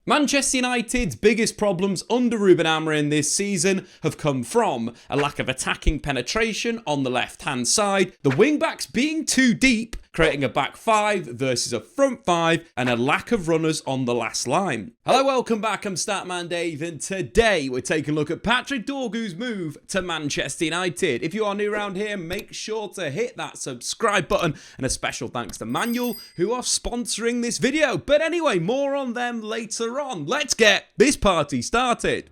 Manchester United's biggest problems under Ruben Amorim this season have come from a lack of attacking penetration on the left-hand side, the wing-backs being too deep, creating a back five versus a front five, and a lack of runners on the last line. Hello, welcome back, I'm Statman Dave, and today we're taking a look at Patrick Dorgu's move to Manchester United. If you are new around here, make sure to hit that subscribe button, and a special thanks to Man Utd, who are sponsoring this video. But anyway, more on them later on. Let's get this party started.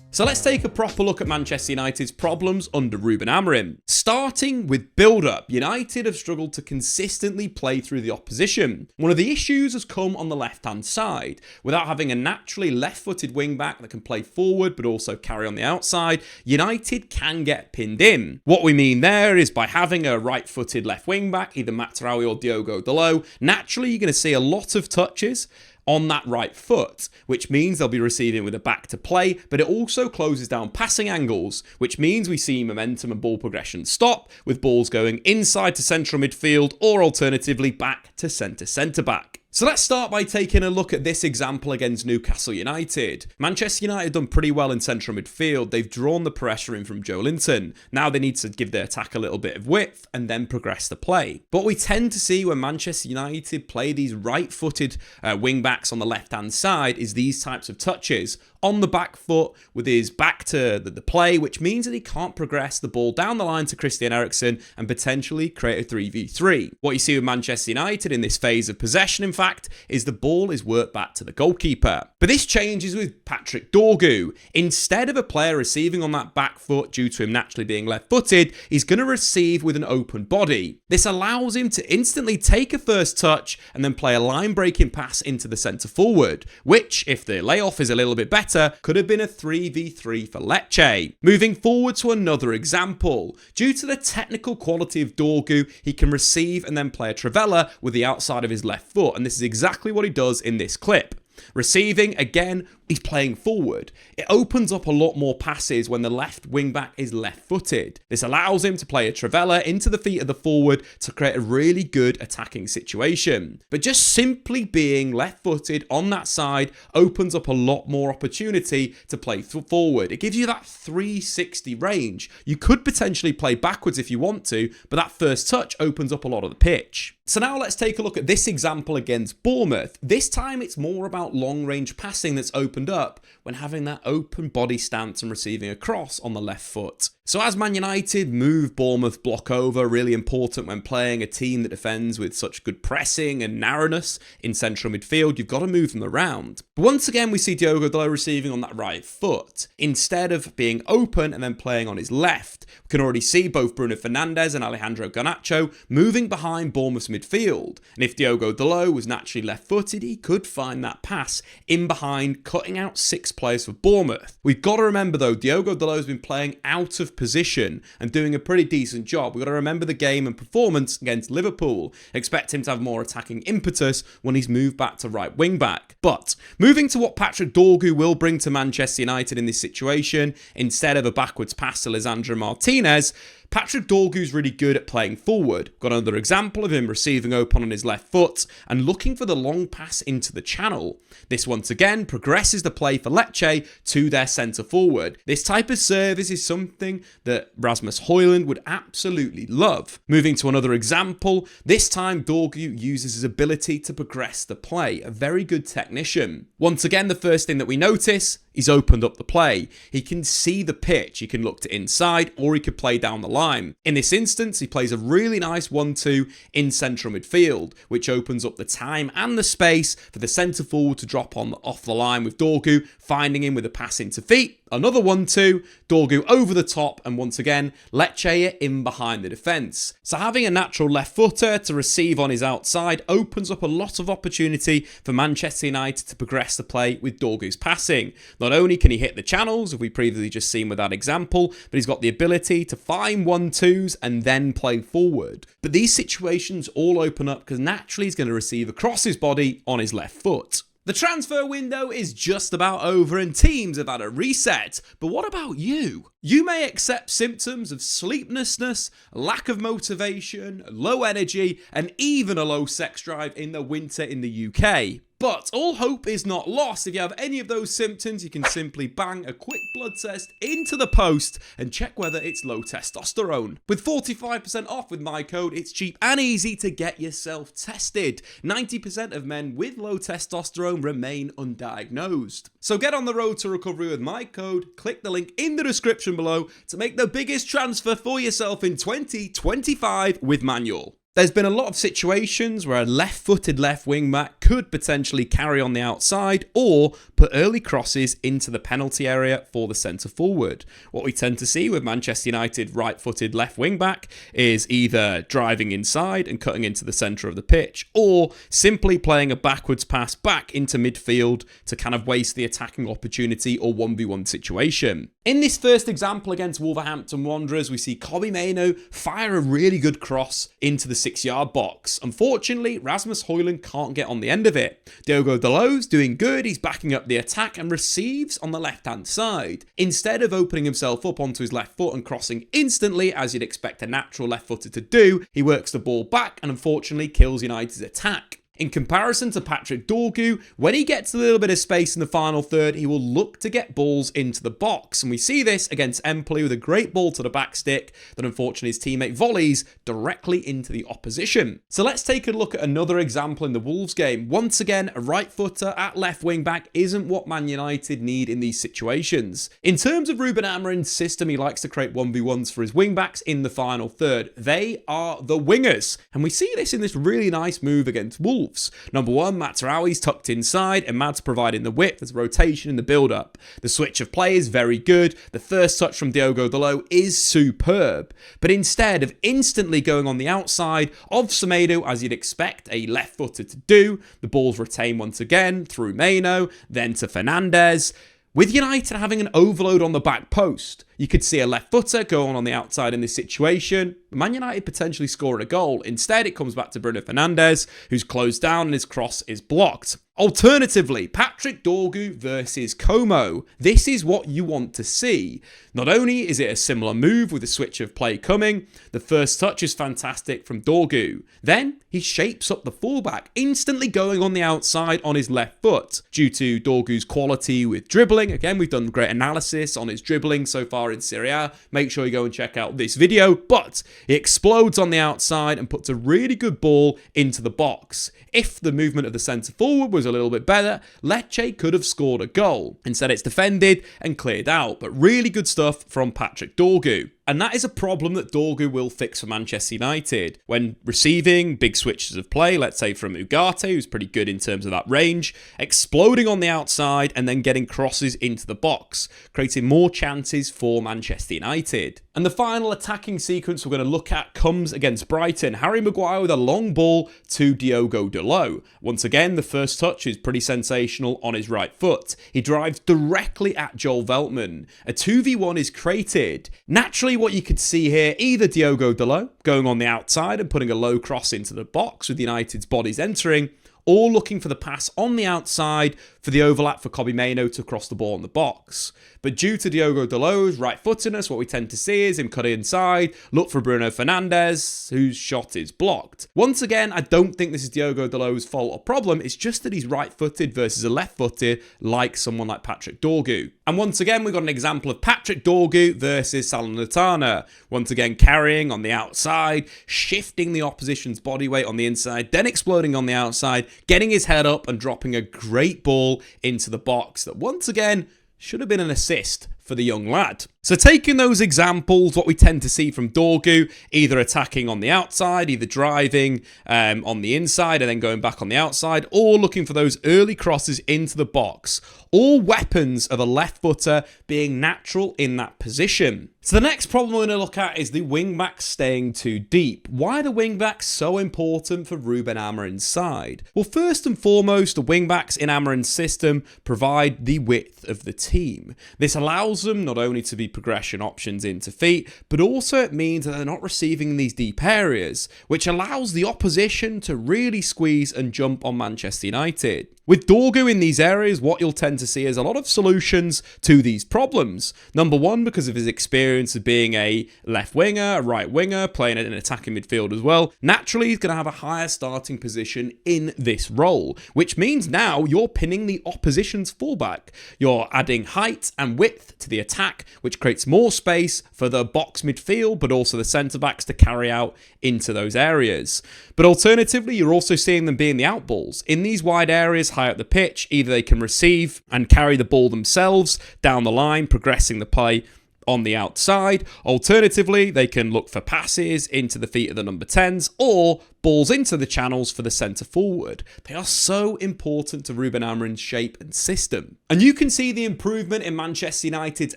So let's take a proper look at Manchester United's problems under Ruben Amorim. Starting with build-up, United have struggled to consistently play through the opposition. One of the issues has come on the left-hand side. Without having a naturally left-footed wing-back that can play forward but also carry on the outside, United can get pinned in. What we mean there is by having a right-footed left wing-back, either Matraoui or Diogo Dalot, naturally you're going to see a lot of touches on that right foot, which means they'll be receiving with a back to play, but it also closes down passing angles, which means we see momentum and ball progression stop, with balls going inside to central midfield or alternatively back to centre-back. So let's start by taking a look at this example against Newcastle United. Manchester United have done pretty well in central midfield. They've drawn the pressure in from Joe Linton. Now they need to give their attack a little bit of width and then progress the play. But what we tend to see when Manchester United play these right-footed wing-backs on the left-hand side is these types of touches on the back foot with his back to the play, which means that he can't progress the ball down the line to Christian Eriksen and potentially create a 3v3. What you see with Manchester United in this phase of possession, in fact, is the ball is worked back to the goalkeeper. But this changes with Patrick Dorgu. Instead of a player receiving on that back foot due to him naturally being left-footed, he's going to receive with an open body. This allows him to instantly take a first touch and then play a line-breaking pass into the centre forward, which, if the layoff is a little bit better, could have been a 3v3 for LAKEY. Moving forward to another example. Due to the technical quality of Dorgu, he can receive and then play a trivela with the outside of his left foot, and this is exactly what he does in this clip. Receiving, again, he's playing forward. It opens up a lot more passes when the left wing-back is left-footed. This allows him to play a trivela into the feet of the forward to create a really good attacking situation. But just simply being left-footed on that side opens up a lot more opportunity to play forward. It gives you that 360 range. You could potentially play backwards if you want to, but that first touch opens up a lot of the pitch. So now let's take a look at this example against Bournemouth. This time it's more about long-range passing that's opened up when having that open body stance and receiving a cross on the left foot. So as Man United move Bournemouth block over, really important when playing a team that defends with such good pressing and narrowness in central midfield, you've got to move them around. But once again, we see Diogo Dalot receiving on that right foot. Instead of being open and then playing on his left, we can already see both Bruno Fernandes and Alejandro Garnacho moving behind Bournemouth's midfield. And if Diogo Dalot was naturally left-footed, he could find that pass in behind, cutting out 6 players for Bournemouth. We've got to remember though, Diogo Dalot has been playing out of position and doing a pretty decent job. We've got to remember the game and performance against Liverpool. Expect him to have more attacking impetus when he's moved back to right wing back. But moving to what Patrick Dorgu will bring to Manchester United in this situation, instead of a backwards pass to Lisandro Martinez, Patrick Dorgu's really good at playing forward. Got another example of him receiving open on his left foot and looking for the long pass into the channel. This once again progresses the play for LAKEY to their centre forward. This type of service is something that Rasmus Højlund would absolutely love. Moving to another example, this time Dorgu uses his ability to progress the play. A very good technician. Once again, the first thing that we notice, he's opened up the play. He can see the pitch. He can look to inside or he could play down the line. In this instance, he plays a really nice 1-2 in central midfield, which opens up the time and the space for the centre forward to drop on off the line with Dorgu, finding him with a pass into feet. Another 1-2, Dorgu over the top, and once again, LAKEY in behind the defence. So having a natural left footer to receive on his outside opens up a lot of opportunity for Manchester United to progress the play with Dorgu's passing. Not only can he hit the channels, as we previously just seen with that example, but he's got the ability to find 1-2s and then play forward. But these situations all open up because naturally he's going to receive across his body on his left foot. The transfer window is just about over and teams have had a reset, but what about you? You may accept symptoms of sleeplessness, lack of motivation, low energy, and even a low sex drive in the winter in the UK. But all hope is not lost. If you have any of those symptoms, you can simply bang a quick blood test into the post and check whether it's low testosterone. With 45% off with my code, it's cheap and easy to get yourself tested. 90% of men with low testosterone remain undiagnosed. So get on the road to recovery with my code. Click the link in the description below to make the biggest transfer for yourself in 2025 with Manual. There's been a lot of situations where a left-footed left wing-back could potentially carry on the outside or put early crosses into the penalty area for the centre-forward. What we tend to see with Manchester United right-footed left wing-back is either driving inside and cutting into the centre of the pitch, or simply playing a backwards pass back into midfield to kind of waste the attacking opportunity or 1v1 situation. In this first example against Wolverhampton Wanderers, we see Kobbie Mainoo fire a really good cross into the 6-yard box. Unfortunately, Rasmus Højlund can't get on the end of it. Diogo Dalot's doing good, he's backing up the attack and receives on the left-hand side. Instead of opening himself up onto his left foot and crossing instantly, as you'd expect a natural left-footer to do, he works the ball back and unfortunately kills United's attack. In comparison to Patrick Dorgu, when he gets a little bit of space in the final third, he will look to get balls into the box. And we see this against Empoli with a great ball to the back stick that unfortunately his teammate volleys directly into the opposition. So let's take a look at another example in the Wolves game. Once again, a right footer at left wing back isn't what Man United need in these situations. In terms of Ruben Amorim's system, he likes to create 1v1s for his wing backs in the final third. They are the wingers. And we see this in this really nice move against Wolves. Number one, Matsarawi's tucked inside and Mads providing the width as rotation in the build-up. The switch of play is very good. The first touch from Diogo Dalot is superb. But instead of instantly going on the outside of Semedo, as you'd expect a left-footer to do, the ball's retained once again through Mainoo, then to Fernandes. With United having an overload on the back post, you could see a left footer go on the outside in this situation. Man United potentially scoring a goal. Instead, it comes back to Bruno Fernandes, who's closed down and his cross is blocked. Alternatively, Patrick Dorgu versus Como. This is what you want to see. Not only is it a similar move with a switch of play coming, the first touch is fantastic from Dorgu. Then he shapes up the fullback, instantly going on the outside on his left foot. Due to Dorgu's quality with dribbling, again, we've done great analysis on his dribbling so far in Serie A. Make sure you go and check out this video, but he explodes on the outside and puts a really good ball into the box. If the movement of the centre forward was a little bit better, LAKEY could have scored a goal. Instead, it's defended and cleared out, but really good stuff from Patrick Dorgu. And that is a problem that Dorgu will fix for Manchester United. When receiving big switches of play, let's say from Ugarte, who's pretty good in terms of that range, exploding on the outside and then getting crosses into the box, creating more chances for Manchester United. And the final attacking sequence we're going to look at comes against Brighton. Harry Maguire with a long ball to Diogo Dalot. Once again, the first touch is pretty sensational on his right foot. He drives directly at Joel Veltman. A 2v1 is created. Naturally, what you could see here, either Diogo Dalot going on the outside and putting a low cross into the box with United's bodies entering, or looking for the pass on the outside for the overlap for Kobbie Mainoo to cross the ball in the box. But due to Diogo Dalot's right-footedness, what we tend to see is him cut inside, look for Bruno Fernandes, whose shot is blocked. Once again, I don't think this is Diogo Dalot's fault or problem, it's just that he's right-footed versus a left-footed, like someone like Patrick Dorgu. And once again, we've got an example of Patrick Dorgu versus Salernitana. Once again, carrying on the outside, shifting the opposition's body weight on the inside, then exploding on the outside, getting his head up and dropping a great ball into the box that once again should have been an assist for the young lad. So taking those examples, what we tend to see from Dorgu, either attacking on the outside, either driving on the inside and then going back on the outside, or looking for those early crosses into the box. All weapons of a left footer being natural in that position. So the next problem we're going to look at is the wing-backs staying too deep. Why are the wing-backs so important for Ruben Amorim's side? Well, first and foremost, the wing-backs in Amorim's system provide the width of the team. This allows allows them not only to be progression options into feet, but also it means that they're not receiving these deep areas, which allows the opposition to really squeeze and jump on Manchester United. With Dorgu in these areas, what you'll tend to see is a lot of solutions to these problems. Number one, because of his experience of being a left winger, a right winger, playing in an attacking midfield as well, naturally he's going to have a higher starting position in this role, which means now you're pinning the opposition's fullback. You're adding height and width to the attack, which creates more space for the box midfield, but also the centre-backs to carry out into those areas. But alternatively, you're also seeing them being the outballs. In these wide areas, high up the pitch, either they can receive and carry the ball themselves down the line, progressing the play on the outside. Alternatively, they can look for passes into the feet of the number 10s or balls into the channels for the centre forward. They are so important to Ruben Amorim's shape and system. And you can see the improvement in Manchester United's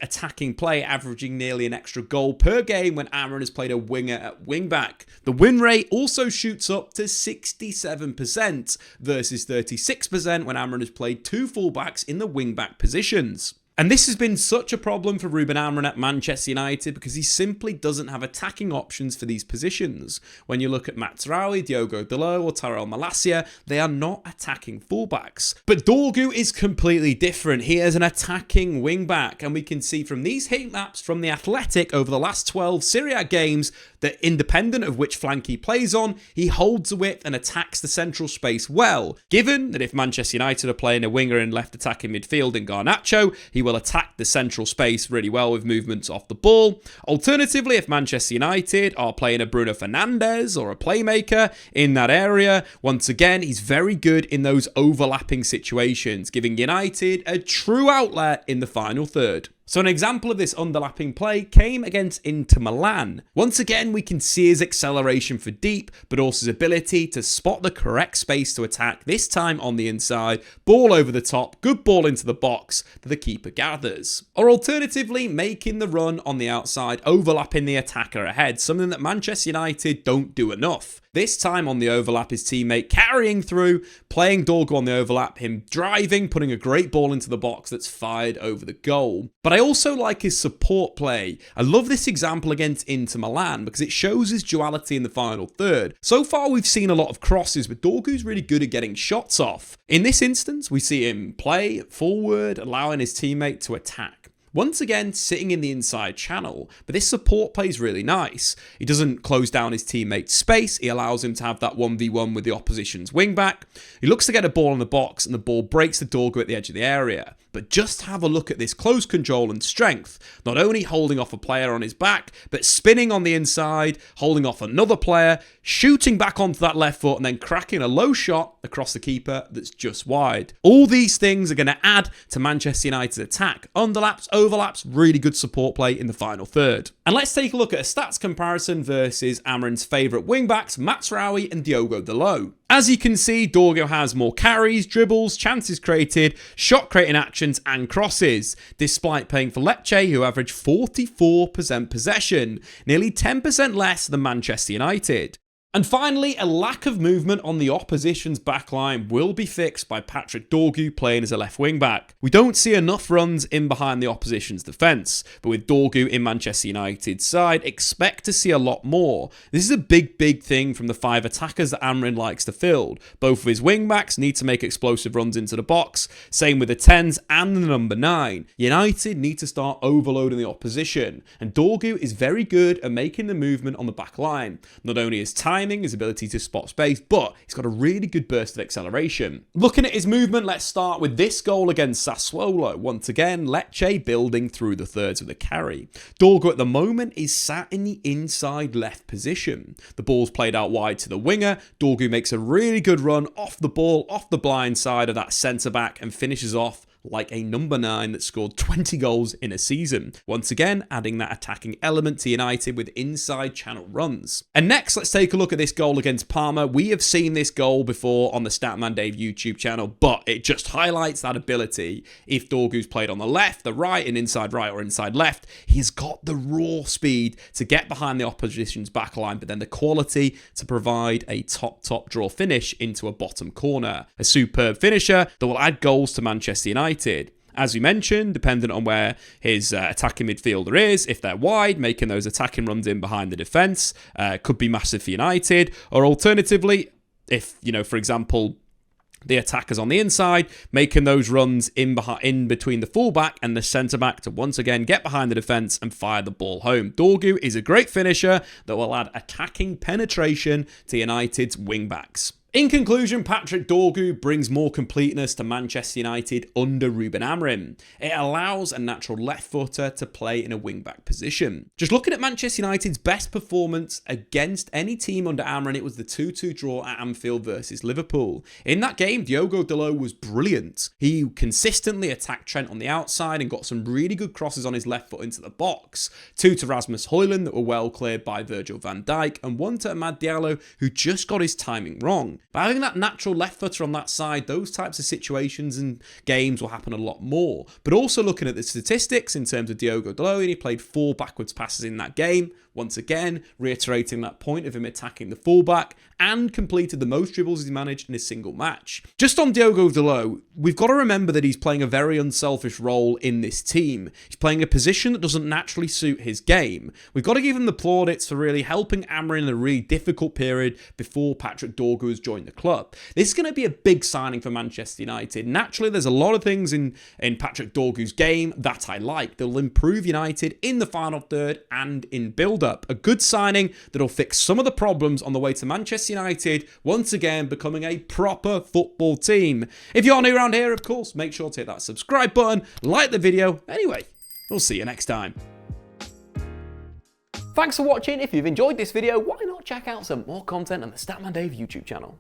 attacking play, averaging nearly an extra goal per game when Amorim has played a winger at wing-back. The win rate also shoots up to 67% versus 36% when Amorim has played two full-backs in the wing-back positions. And this has been such a problem for Ruben Amorim at Manchester United because he simply doesn't have attacking options for these positions. When you look at Mazraoui, Diogo Dalot or Tyrell Malacia, they are not attacking fullbacks. But Dorgu is completely different. He is an attacking wingback, and we can see from these heat maps from The Athletic over the last 12 Serie A games that independent of which flank he plays on, he holds the width and attacks the central space well. Given that if Manchester United are playing a winger in left attacking midfield in Garnacho, he will attack the central space really well with movements off the ball. Alternatively, if Manchester United are playing a Bruno Fernandes or a playmaker in that area, once again, he's very good in those overlapping situations, giving United a true outlet in the final third. So an example of this underlapping play came against Inter Milan. Once again, we can see his acceleration for deep, but also his ability to spot the correct space to attack, this time on the inside, ball over the top, good ball into the box that the keeper gathers. Or alternatively, making the run on the outside, overlapping the attacker ahead, something that Manchester United don't do enough. This time on the overlap, his teammate carrying through, playing Dorgu on the overlap, him driving, putting a great ball into the box that's fired over the goal. But I also like his support play. I love this example against Inter Milan because it shows his duality in the final third. So far, we've seen a lot of crosses, but Dorgu's really good at getting shots off. In this instance, we see him play forward, allowing his teammate to attack. Once again, sitting in the inside channel, but this support play is really nice. He doesn't close down his teammate's space. He allows him to have that 1v1 with the opposition's wingback. He looks to get a ball in the box and the ball breaks the Dorgu at the edge of the area. But just have a look at this close control and strength. Not only holding off a player on his back, but spinning on the inside, holding off another player, shooting back onto that left foot and then cracking a low shot across the keeper that's just wide. All these things are going to add to Manchester United's attack. Underlaps, overlaps, really good support play in the final third. And let's take a look at a stats comparison versus Amorim's favourite wingbacks, Mazraoui and Diogo Dalot. As you can see, Dorgu has more carries, dribbles, chances created, shot creating actions and crosses, despite playing for Lecce, who average 44% possession, nearly 10% less than Manchester United. And finally, a lack of movement on the opposition's backline will be fixed by Patrick Dorgu playing as a left wing back. We don't see enough runs in behind the opposition's defence, but with Dorgu in Manchester United's side, expect to see a lot more. This is a big thing from the 5 attackers that Amorim likes to field. Both of his wing backs need to make explosive runs into the box, same with the 10s and the number 9. United need to start overloading the opposition, and Dorgu is very good at making the movement on the back line. Not only his time, his ability to spot space, but he's got a really good burst of acceleration. Looking at his movement, let's start with this goal against Sassuolo. Once again, Lecce building through the thirds of the carry. Dorgu at the moment is sat in the inside left position. The ball's played out wide to the winger. Dorgu makes a really good run off the ball, off the blind side of that centre back and finishes off like a number 9 that scored 20 goals in a season. Once again, adding that attacking element to United with inside channel runs. And next, let's take a look at this goal against Parma. We have seen this goal before on the Statman Dave YouTube channel, but it just highlights that ability. If Dorgu's played on the left, the right, and inside right or inside left, he's got the raw speed to get behind the opposition's backline, but then the quality to provide a top draw finish into a bottom corner. A superb finisher that will add goals to Manchester United. As we mentioned, dependent on where his attacking midfielder is, if they're wide, making those attacking runs in behind the defence could be massive for United. Or alternatively, if, for example, the attackers on the inside, making those runs in between the fullback and the centre-back to once again get behind the defence and fire the ball home. Dorgu is a great finisher that will add attacking penetration to United's wing-backs. In conclusion, Patrick Dorgu brings more completeness to Manchester United under Ruben Amorim. It allows a natural left footer to play in a wing-back position. Just looking at Manchester United's best performance against any team under Amorim, it was the 2-2 draw at Anfield versus Liverpool. In that game, Diogo Dalot was brilliant. He consistently attacked Trent on the outside and got some really good crosses on his left foot into the box. 2 to Rasmus Højlund that were well cleared by Virgil van Dijk, and 1 to Amad Diallo who just got his timing wrong. By having that natural left footer on that side, those types of situations and games will happen a lot more. But also looking at the statistics in terms of Diogo Dalot, he played 4 backwards passes in that game. Once again, reiterating that point of him attacking the fullback, and completed the most dribbles he's managed in a single match. Just on Diogo Dalot, we've got to remember that he's playing a very unselfish role in this team. He's playing a position that doesn't naturally suit his game. We've got to give him the plaudits for really helping Amorim in a really difficult period before Patrick Dorgu has joined the club. This is going to be a big signing for Manchester United. Naturally, there's a lot of things in Patrick Dorgu's game that I like. They'll improve United in the final third and in build-up. A good signing that'll fix some of the problems on the way to Manchester United, once again becoming a proper football team. If you're new around here, of course, make sure to hit that subscribe button, like the video. Anyway, we'll see you next time. Thanks for watching. If you've enjoyed this video, why not check out some more content on the Statman Dave YouTube channel.